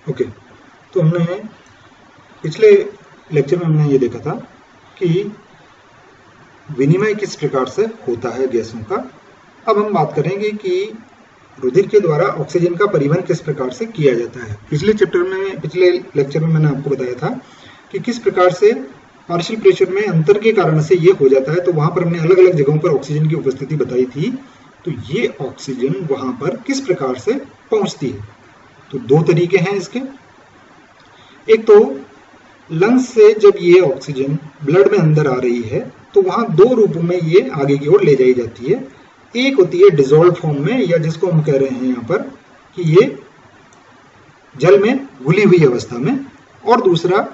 Okay, तो हमने पिछले लेक्चर में हमने ये देखा था कि विनिमय किस प्रकार से होता है गैसों का। अब हम बात करेंगे कि रुधिर के द्वारा ऑक्सीजन का परिवहन किस प्रकार से किया जाता है। पिछले लेक्चर में मैंने आपको बताया था कि किस प्रकार से पार्शियल प्रेशर में अंतर के कारण से ये हो जाता है, तो वहां पर हमने अलग अलग जगहों पर ऑक्सीजन की उपस्थिति बताई थी। तो ये ऑक्सीजन वहां पर किस प्रकार से पहुंचती है, तो दो तरीके हैं इसके। एक तो लंग्स से जब ये ऑक्सीजन ब्लड में अंदर आ रही है तो वहां दो रूपों में ये आगे की ओर ले जाई जाती है। एक होती है डिसॉल्व फॉर्म में, या जिसको हम कह रहे हैं यहाँ पर कि ये जल में घुली हुई अवस्था में, और दूसरा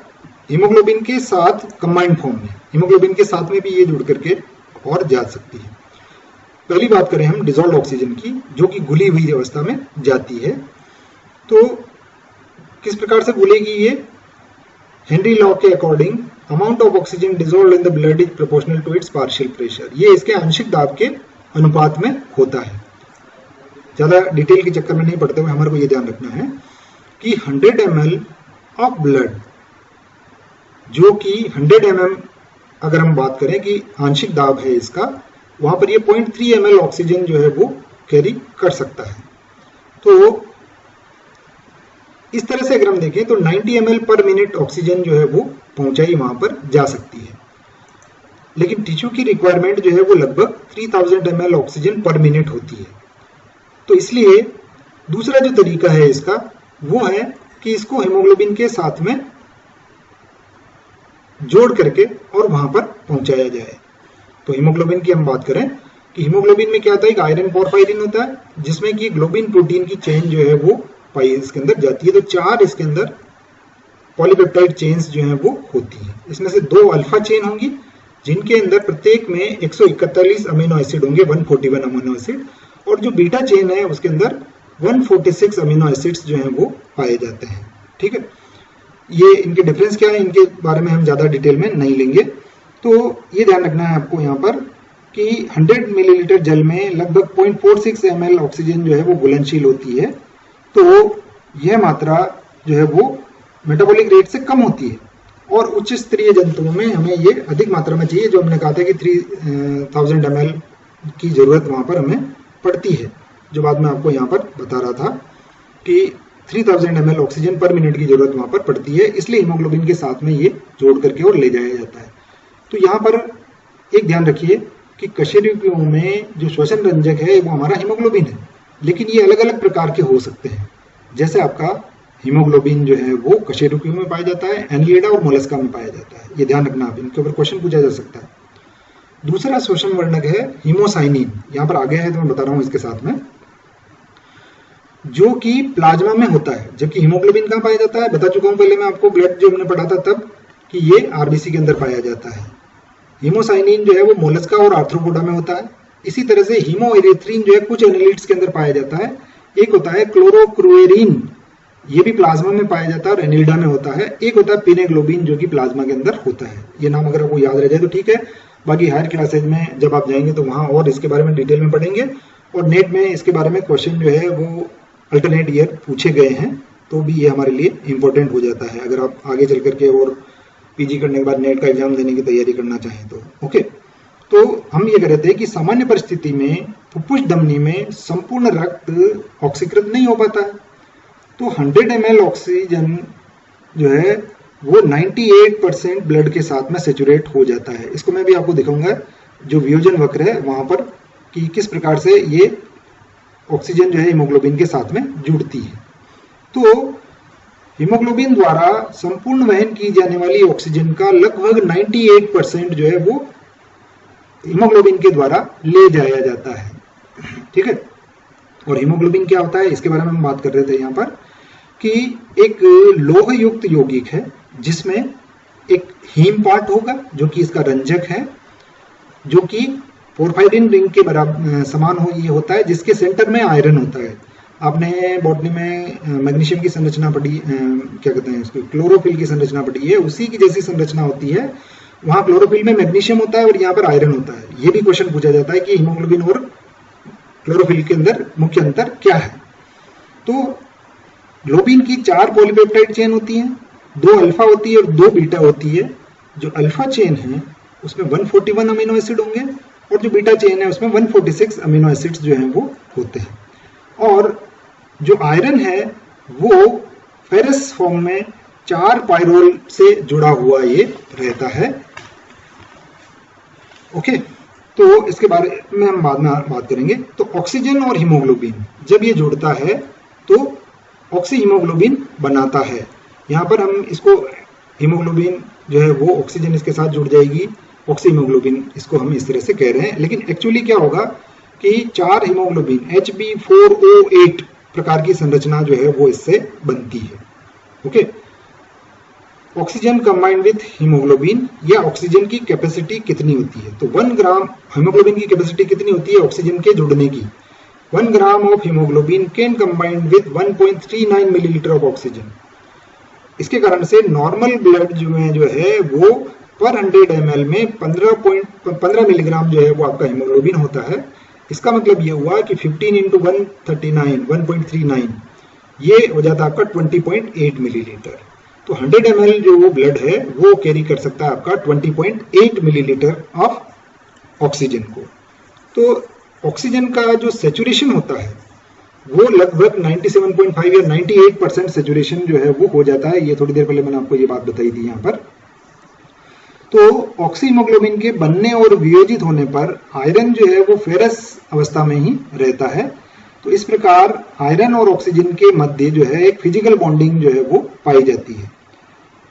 हीमोग्लोबिन के साथ कंबाइंड फॉर्म में, हीमोग्लोबिन के साथ में भी ये जुड़ करके और जा सकती है। पहली बात करें हम डिसॉल्व ऑक्सीजन की, जो कि घुली हुई अवस्था में जाती है, तो किस प्रकार से घुलेगी ये? हेनरी लॉ के according amount of oxygen dissolved in the blood is proportional to its partial pressure. ये इसके आंशिक दाब के अनुपात में होता है। ज्यादा डिटेल के चक्कर में नहीं पड़ते हुए हमारे को ये ध्यान रखना है कि 100 ml ऑफ ब्लड, जो कि 100 mm अगर हम बात करें कि आंशिक दाब है इसका, वहां पर ये 0.3 ml ऑक्सीजन जो है वो कैरी कर सकता है। तो इस तरह से अगर हम देखें तो 90 ml पर मिनट ऑक्सीजन जो है वो पहुंचाई वहां पर जा सकती है, लेकिन टिश्यू की रिक्वायरमेंट जो है वो लगभग 3000 ml ऑक्सीजन पर मिनट होती है। तो इसलिए दूसरा जो तरीका है इसका वो है कि इसको हीमोग्लोबिन के साथ में जोड़ करके और वहां पर पहुंचाया जाए। तो हीमोग्लोबिन की हम बात करें कि हीमोग्लोबिन में क्या होता है, एक आयरन पोरफायरिन होता है जिसमें कि ग्लोबिन प्रोटीन की चेन जो है वो पाई इसके अंदर जाती है। तो 4 इसके अंदर पॉलीपेप्टाइड चेन्स जो है वो होती है। इसमें से 2 अल्फा चेन होंगी जिनके अंदर प्रत्येक में 141 अमीनो एसिड होंगे, 141 अमीनो एसिड, और जो बीटा चेन है उसके अंदर 146 अमीनो एसिड्स जो हैं वो पाए जाते हैं। ठीक है, ये इनके डिफरेंस क्या है इनके बारे में हम ज्यादा डिटेल में नहीं लेंगे। तो ये ध्यान रखना है आपको यहाँ पर कि 100 मिलीलीटर जल में लगभग 0.46 ml ऑक्सीजन जो है वो घुलनशील होती है। तो यह मात्रा जो है वो मेटाबॉलिक रेट से कम होती है, और उच्च स्तरीय जंतुओं में हमें ये अधिक मात्रा में चाहिए, जो हमने कहा था कि 3000 ml की जरूरत वहां पर हमें पड़ती है, जो बाद में आपको यहाँ पर बता रहा था कि 3000 ml ऑक्सीजन पर मिनट की जरूरत वहां पर पड़ती है। इसलिए हीमोग्लोबिन के साथ में ये जोड़ करके और ले जाया जाता है। तो यहाँ पर एक ध्यान रखिए कि कशेरुकियों में जो श्वसन रंजक है वो हमारा हीमोग्लोबिन है, लेकिन ये अलग अलग प्रकार के हो सकते हैं। जैसे आपका हीमोग्लोबिन जो है वो कशेरुकियों में पाया जाता है, एनिलिडा और मोलस्का में पाया जाता है। ये ध्यान रखना, आप इनके ऊपर क्वेश्चन पूछा जा सकता है। दूसरा श्वसन वर्णक है हीमोसाइनिन, यहाँ पर आगे है तो मैं बता रहा हूँ इसके साथ में, जो कि प्लाज्मा में होता है, जबकि हीमोग्लोबिन कहाँ पाया जाता है? बता चुका हूं पहले मैं आपको, ब्लड जो हमने पढ़ा था तब, कि ये आरबीसी के अंदर पाया जाता है। हीमोसाइनिन जो है वो मोलस्का और आर्थ्रोपोडा में होता है। इसी तरह से हीमोएरिथ्रिन जो है कुछ एनालिट्स के अंदर पाया जाता है। एक होता है क्लोरोक्रुएरिन, ये भी प्लाज्मा में पाया जाता है और एनिल्डा में होता है। एक होता है पिनेग्लोबिन, जो कि प्लाज्मा के अंदर होता है। ये नाम अगर आपको याद रह जाए तो ठीक है, बाकी हायर क्लासेज में जब आप जाएंगे तो वहां और इसके बारे में डिटेल में पढ़ेंगे, और नेट में इसके बारे में क्वेश्चन जो है वो अल्टरनेट ईयर पूछे गए हैं, तो भी ये हमारे लिए इंपॉर्टेंट हो जाता है अगर आप आगे चल करके और पीजी करने के बाद नेट का एग्जाम देने की तैयारी करना चाहें तो। ओके, तो हम ये कह रहे थे कि सामान्य परिस्थिति में फुफ्फुस धमनी में संपूर्ण रक्त ऑक्सीकृत नहीं हो पाता है। तो 100 ml ऑक्सीजन जो है वो 98% ब्लड के साथ में सेचुरेट हो जाता है। इसको मैं भी आपको दिखाऊंगा जो वियोजन वक्र है वहां पर, कि किस प्रकार से ये ऑक्सीजन जो है हीमोग्लोबिन के साथ में जुड़ती है। तो हीमोग्लोबिन द्वारा संपूर्ण वहन की जाने वाली ऑक्सीजन का लगभग 98% जो है वो हीमोग्लोबिन के द्वारा ले जाया जाता है। ठीक है, और हीमोग्लोबिन क्या होता है इसके बारे में हम बात कर रहे थे यहाँ पर, कि एक लोह युक्त यौगिक है जिसमें एक हीम पार्ट होगा जो कि इसका रंजक है, जो कि पोरफायरिन रिंग के बराबर समान हो ये होता है, जिसके सेंटर में आयरन होता है। आपने बॉटनी में मैग्नीशियम की संरचना पढ़ी, क्या कहते हैं इसको, क्लोरोफिल की संरचना पढ़ी है, उसी की जैसी संरचना होती है। वहां क्लोरोफिल में मैग्नीशियम होता है और यहाँ पर आयरन होता है। ये भी क्वेश्चन पूछा जाता है कि हीमोग्लोबिन और क्लोरोफिल के अंदर मुख्य अंतर क्या है। तो ग्लोबिन की 4 पॉलीपेप्टाइड चेन होती हैं, 2 अल्फा होती है और 2 बीटा होती है। जो अल्फा चेन है उसमें 141 अमीनो एसिड होंगे और जो बीटा चेन है उसमें 146 अमीनो एसिड्स जो हैं वो होते हैं। और जो आयरन है वो फेरस फॉर्म में 4 पायरोल से जुड़ा हुआ ये रहता है। ओके, तो इसके बारे में हम बाद में बात करेंगे। तो ऑक्सीजन और हीमोग्लोबिन जब ये जुड़ता है तो ऑक्सी हीमोग्लोबिन बनाता है। यहाँ पर हम इसको हीमोग्लोबिन जो है वो ऑक्सीजन इसके साथ जुड़ जाएगी, ऑक्सी हीमोग्लोबिन इसको हम इस तरह से कह रहे हैं। लेकिन एक्चुअली क्या होगा कि 4 हीमोग्लोबिन Hb4O8 प्रकार की संरचना जो है वो इससे बनती है। Okay, oxygen combined with haemoglobin या ऑक्सीजन की कैपेसिटी कितनी होती है? तो 1 ग्राम हीमोग्लोबिन की कैपेसिटी कितनी होती है ऑक्सीजन के जुड़ने की? 1 gram of haemoglobin can combined with 1.39 millilitre of oxygen. इसके कारण से नॉर्मल ब्लड जो है वो पर 100 ml में 15 मिलीग्राम जो है वो आपका हीमोग्लोबिन होता है। इसका मतलब ये हुआ कि 15 इंटू 139 ये हो जाता है आपका 20.8 मिलीलीटर। तो 100 ml जो वो ब्लड है वो कैरी कर सकता है आपका 20.8 मिलीलीटर ऑफ ऑक्सीजन को। तो ऑक्सीजन का जो सेचुरेशन होता है वो लगभग 97.5 या 98% सेचुरेशन जो है वो हो जाता है। ये थोड़ी देर पहले मैंने आपको ये बात बताई थी यहाँ पर। तो ऑक्सीहीमोग्लोबिन के बनने और वियोजित होने पर आयरन जो है वो फेरस अवस्था में ही रहता है। तो इस प्रकार आयरन और ऑक्सीजन के मध्य जो है एक फिजिकल बॉन्डिंग जो है वो पाई जाती है।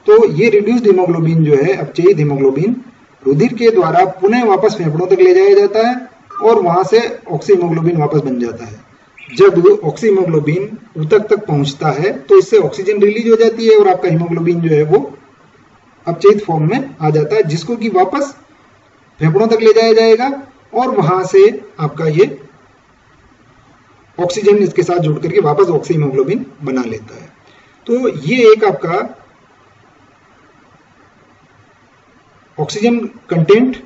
तो ये रिड्यूस्ड हीमोग्लोबिन जो है, अपचयित हीमोग्लोबिन, रुधिर के द्वारा पुनः वापस फेफड़ों तक ले जाया जाता है और वहां से ऑक्सीहीमोग्लोबिन वापस बन जाता है। जब ऑक्सीहीमोग्लोबिन ऊतक तक पहुंचता है तो इससे ऑक्सीजन रिलीज हो जाती है और आपका हीमोग्लोबिन जो है वो अपचयित फॉर्म में आ जाता है, जिसको कि वापस फेफड़ों तक ले जाया जाएगा और वहां से आपका ये ऑक्सीजन इसके साथ जुड़ करके वापस ऑक्सीहीमोग्लोबिन बना लेता है। तो ये एक आपका ऑक्सीजन कंटेंट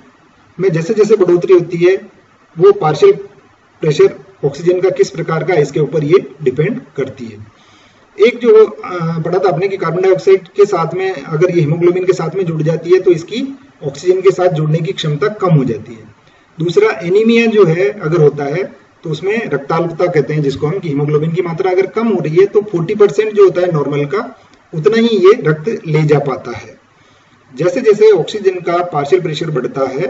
में जैसे जैसे बढ़ोतरी होती है वो पार्शियल प्रेशर ऑक्सीजन का किस प्रकार का इसके ऊपर ये डिपेंड करती है। एक जो पढ़ा था आपने कि कार्बन डाइऑक्साइड के साथ में अगर ये हीमोग्लोबिन के साथ में जुड़ जाती है तो इसकी ऑक्सीजन के साथ जुड़ने की क्षमता कम हो जाती है। दूसरा, एनीमिया जो है अगर होता है तो उसमें रक्ताल्पता कहते हैं जिसको हम, कि हीमोग्लोबिन की मात्रा अगर कम हो रही है तो 40% जो होता है नॉर्मल का उतना ही ये रक्त ले जा पाता है। जैसे जैसे ऑक्सीजन का पार्शियल प्रेशर बढ़ता है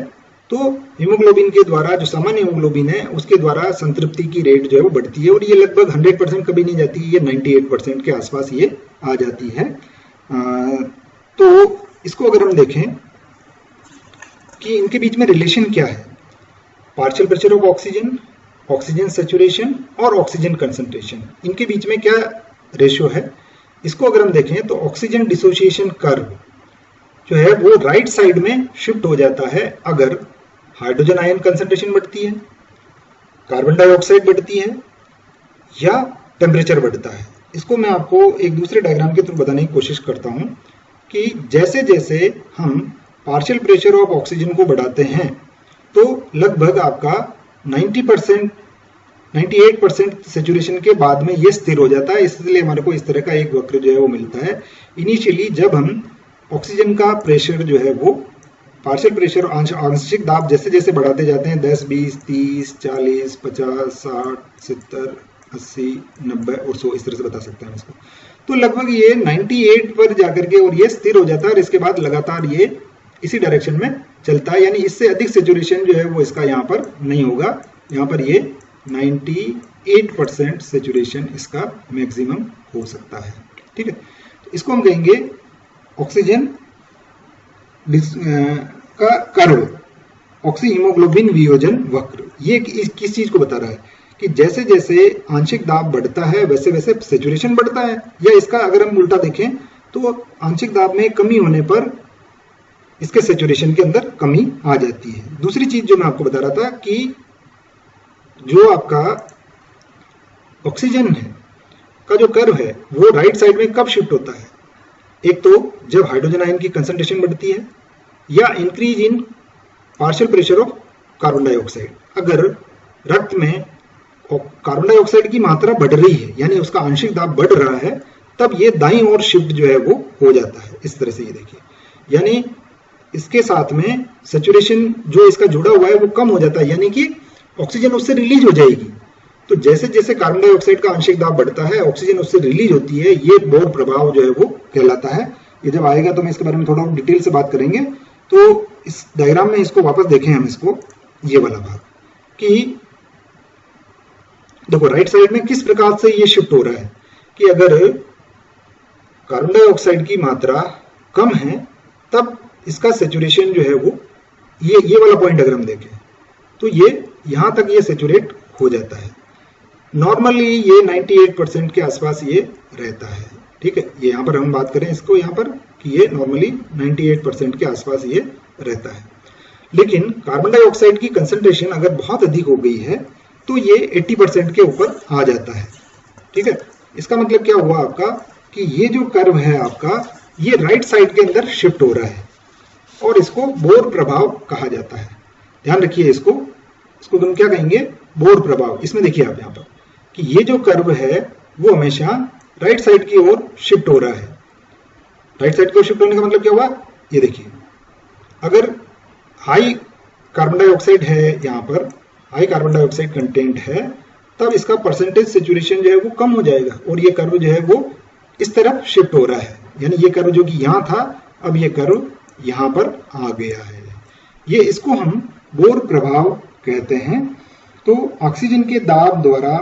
तो हीमोग्लोबिन के द्वारा, जो सामान्य हीमोग्लोबिन है उसके द्वारा संतृप्ति की रेट जो है वो बढ़ती है और ये लगभग 100% कभी नहीं जाती, ये 98% के आसपास ये आ जाती है। तो इसको अगर हम देखें कि इनके बीच में रिलेशन क्या है, partial pressure of oxygen, oxygen saturation और ऑक्सीजन कंसंट्रेशन, इनके बीच में क्या रेशियो है, इसको अगर हम देखें तो ऑक्सीजन डिसोसिएशन कर्व जो है वो राइट साइड में शिफ्ट हो जाता है अगर हाइड्रोजन आयन कंसंट्रेशन बढ़ती है, कार्बन डाइऑक्साइड बढ़ती है या टेम्परेचर बढ़ता है। इसको मैं आपको एक दूसरे डायग्राम के थ्रू बताने की कोशिश करता हूं कि जैसे जैसे हम पार्शियल प्रेशर ऑफ ऑक्सीजन को बढ़ाते हैं तो लगभग आपका 90%, 98% सेचुरेशन के बाद में ये स्थिर हो जाता है। इसलिए हमारे को इस तरह का एक वक्र जो है वो मिलता है। इनिशियली जब हम ऑक्सीजन का प्रेशर जो है वो पार्शियल प्रेशर आंशिक दाब जैसे जैसे बढ़ाते जाते हैं 10, 20, 30, 40, 50, 60, 70, 80, 90 और 100 इस तरह से बता सकते हैं इसको, तो लगभग ये 98 पर जाकर के और ये स्थिर हो जाता है और इसके बाद लगातार ये इसी डायरेक्शन में चलता है। यानी इससे अधिक सेचुरेशन जो है वो इसका यहाँ पर नहीं होगा। यहाँ पर ये 98% सेचुरेशन इसका मैक्सिमम हो सकता है। ठीक है, तो इसको हम कहेंगे ऑक्सीजन का कर्व, ऑक्सी हीमोग्लोबिन वियोजन वक्र। ये किस चीज को बता रहा है कि जैसे जैसे आंशिक दाब बढ़ता है वैसे वैसे सेचुरेशन बढ़ता है, या इसका अगर हम उल्टा देखें तो आंशिक दाब में कमी होने पर इसके सेचुरेशन के अंदर कमी आ जाती है। दूसरी चीज जो मैं आपको बता रहा था कि जो आपका ऑक्सीजन है का जो कर्व है वो राइट साइड में कब शिफ्ट होता है, एक तो जब हाइड्रोजन आयन की कंसंट्रेशन बढ़ती है या increase in partial pressure of carbon dioxide. अगर रक्त में कार्बन डाइऑक्साइड की मात्रा बढ़ रही है, यानी उसका आंशिक दाब बढ़ रहा है, तब ये दाईं ओर शिफ्ट जो है वो हो जाता है। इस तरह से ये देखिए, यानी इसके साथ में सैचुरेशन जो इसका जुड़ा हुआ है वो कम हो जाता है, यानी कि ऑक्सीजन उससे रिलीज हो जाएगी। तो जैसे जैसे कार्बन डाइऑक्साइड का आंशिक दाब बढ़ता है, ऑक्सीजन उससे रिलीज होती है, ये बोर प्रभाव जो है वो कहलाता है। ये जब आएगा तो मैं इसके बारे में थोड़ा डिटेल से बात करेंगे। तो इस डायग्राम में इसको वापस देखें हम, इसको ये वाला भाग कि देखो राइट साइड में किस प्रकार से ये शिफ्ट हो रहा है कि अगर कार्बन डाइऑक्साइड की मात्रा कम है तब इसका सैचुरेशन जो है वो ये वाला पॉइंट अगर हम देखें तो ये यहां तक ये सैचुरेट हो जाता है। नॉर्मली ये 98% के आसपास ये रहता है, ठीक है। ये यहां पर हम बात करें इसको यहां पर कि ये नॉर्मली 98% के आसपास ये रहता है। लेकिन कार्बन डाइऑक्साइड की कंसंट्रेशन अगर बहुत अधिक हो गई है तो ये 80% के ऊपर आ जाता है, ठीक है। इसका मतलब क्या हुआ आपका कि ये जो कर्व है आपका ये राइट साइड के अंदर शिफ्ट हो रहा है और इसको बोर प्रभाव कहा जाता है। ध्यान रखिए, इसको हम क्या कहेंगे, बोर प्रभाव। इसमें देखिए आप यहाँ पर कि ये जो कर्व है वो हमेशा राइट साइड की ओर शिफ्ट हो रहा है। राइट साइड की ओर शिफ्ट होने का मतलब क्या हुआ, ये देखिए अगर हाई कार्बन डाइऑक्साइड है, यहाँ पर हाई कार्बन डाइऑक्साइड कंटेंट है, तब इसका परसेंटेज सैचुरेशन जो है वो कम हो जाएगा और ये कर्व जो है वो इस तरफ शिफ्ट हो रहा है। यानी ये कर्व जो कि यहाँ था, अब ये कर्व यहाँ पर आ गया है। ये इसको हम बोर प्रभाव कहते हैं। तो ऑक्सीजन के दाब द्वारा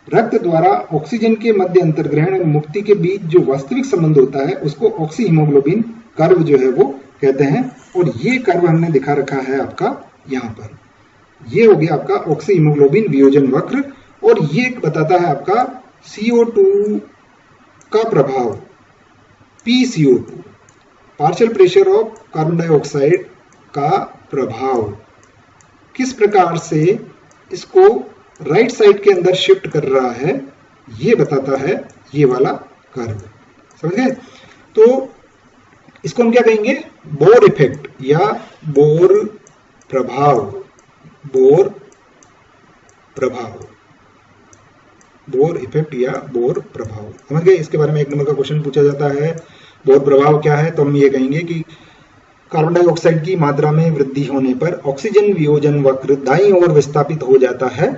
रक्त द्वारा ऑक्सीजन के मध्य अंतर्ग्रहण और मुक्ति के बीच जो वास्तविक संबंध होता है उसको ऑक्सी हीमोग्लोबिन कर्व जो है वो कहते हैं। और ये कर्व हमने दिखा रखा है आपका यहाँ पर, ये हो गया आपका ऑक्सी हीमोग्लोबिन वियोजन वक्र। और ये बताता है आपका CO2 का प्रभाव, PCO2 partial pressure of carbon dioxide का प्रभाव किस प्रकार से इसको राइट साइड के अंदर शिफ्ट कर रहा है, ये बताता है ये वाला कर्व। समझ गए? तो इसको हम क्या कहेंगे, बोर इफेक्ट या बोर प्रभाव। बोर प्रभाव, बोर इफेक्ट या बोर प्रभाव, समझ गए? इसके बारे में एक नंबर का क्वेश्चन पूछा जाता है। बोर प्रभाव क्या है, तो हम ये कहेंगे कि कार्बन डाइऑक्साइड की मात्रा में वृद्धि होने पर ऑक्सीजन वियोजन वक्र दाईं ओर विस्थापित हो जाता है,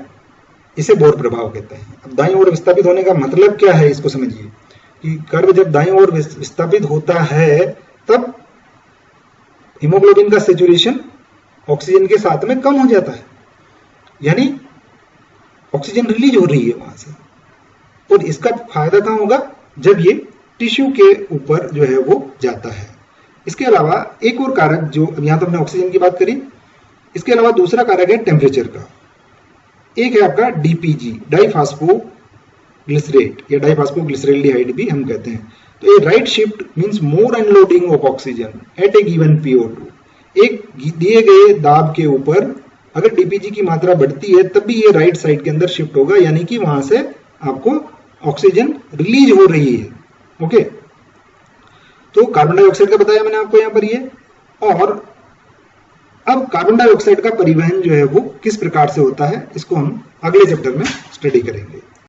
इसे बोर प्रभाव कहते हैं। अब दाईं ओर विस्थापित होने का मतलब क्या है, इसको समझिए कि कर्व जब दाईं ओर विस्थापित होता है तब हीमोग्लोबिन का सैचुरेशन ऑक्सीजन के साथ में कम हो जाता है, यानी ऑक्सीजन रिलीज हो रही है वहां से। और इसका फायदा कहां होगा, जब ये टिश्यू के ऊपर जो है वो जाता है। इसके अलावा एक और कारक, जो यहां तो हमने ऑक्सीजन की बात करी, इसके अलावा दूसरा कारक है टेम्परेचर का। एक है आपका DPG, डाइफास्फोग्लिसरेट या डाइफास्फोग्लिसरल्डिहाइड भी हम कहते हैं। तो ये right shift means more unloading of oxygen at a given PO2। एक दिए गए दाब के ऊपर अगर DPG की मात्रा बढ़ती है तब भी ये राइट साइड के अंदर शिफ्ट होगा, यानी कि वहां से आपको ऑक्सीजन रिलीज हो रही है। ओके, तो कार्बन डाइऑक्साइड का बताया मैंने आपको यहां पर ये। और अब कार्बन डाइऑक्साइड का परिवहन जो है वो किस प्रकार से होता है, इसको हम अगले चैप्टर में स्टडी करेंगे।